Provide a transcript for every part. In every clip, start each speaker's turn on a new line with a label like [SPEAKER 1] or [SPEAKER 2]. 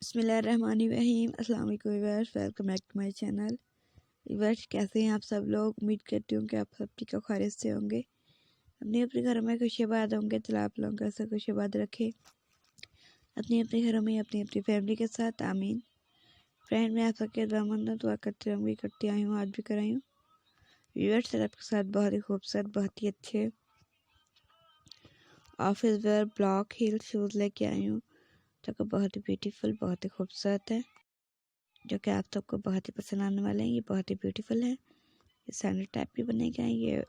[SPEAKER 1] बिस्मिल्लाहिर्रहमानिर्रहीम। अस्सलाम वालेकुम viewers, welcome back to my channel. Viewers, कैसे हैं आप सब लोग? उम्मीद करती हूँ कि आप सब ठीक और खैरियत से होंगे। अपने घरों में खुशियाबाद होंगे तो आप लोगों का सब खुशियाबाद रखे अपने घरों में अपनी अपनी फैमिली के साथ। आमीन। फ्रेंड, मैं आप सबके दुआमंद दुआ करती रहूँगी, करती आई हूँ, आज भी कराई हूँ। व्यूअर्स, आपके साथ बहुत ही खूबसूरत, बहुत ही अच्छे office where block heal shoes लेके आई हूँ, जो कि बहुत ही ब्यूटीफुल, बहुत ही खूबसूरत है, जो कि आप सबको बहुत ही पसंद आने वाले हैं। ये बहुत ही ब्यूटीफुल है। ये सैंडल टाइप भी बनेगा। ये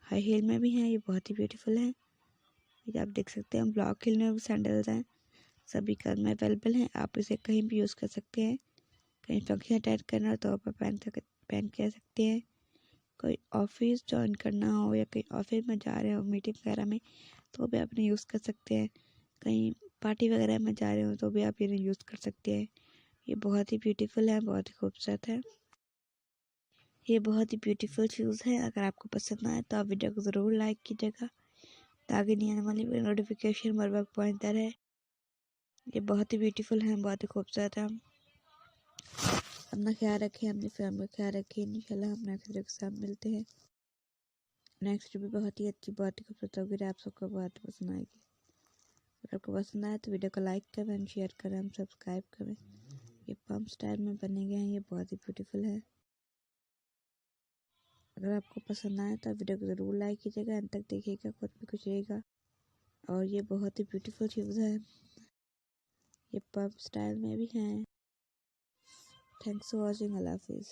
[SPEAKER 1] हाई हील में भी हैं। ये बहुत ही ब्यूटीफुल है। ये आप देख सकते हैं, ब्लॉक हील में भी सैंडल्स हैं। सभी कलर में अवेलेबल हैं। आप इसे कहीं भी यूज़ कर सकते हैं। कहीं फंक्शन अटेंड करना हो तो आप पहन के आ सकते हैं। कोई ऑफिस ज्वाइन करना हो या कहीं ऑफिस में जा रहे हो मीटिंग वगैरह में तो भी आप इन्हें यूज़ कर सकते हैं। कहीं पार्टी वगैरह में जा रहे हो तो भी आप इन्हें यूज़ कर सकते हैं। ये बहुत ही ब्यूटीफुल है, बहुत ही खूबसूरत है। ये बहुत ही ब्यूटीफुल शूज़ है। अगर आपको पसंद आए तो आप वीडियो को ज़रूर लाइक कीजिएगा ताकि नहीं आने वाली नोटिफिकेशन बर वक्त पहुँचता रहे। ये बहुत ही ब्यूटीफुल है, बहुत ही खूबसूरत है। अपना ख्याल रखें, अपनी फैमिली का ख्याल रखें। इंशाल्लाह हम नेक्स्ट वीडियो के साथ मिलते हैं। नेक्स्ट वीडियो बहुत ही अच्छी, बहुत ही खूबसूरत होगी, आप सबको बहुत पसंद आएगी। अगर आपको पसंद आए तो वीडियो को लाइक करें, शेयर करें, सब्सक्राइब करें। ये पम्प स्टाइल में बने गए हैं। ये बहुत ही ब्यूटीफुल है। अगर आपको पसंद आए तो वीडियो को ज़रूर लाइक कीजिएगा, अंत तक देखिएगा, खुद भी खुश रहिएगा। और ये बहुत ही ब्यूटीफुल शूज़ है। ये पब स्टाइल में भी हैं। Thanks for watching. अल्लाह हाफिज़।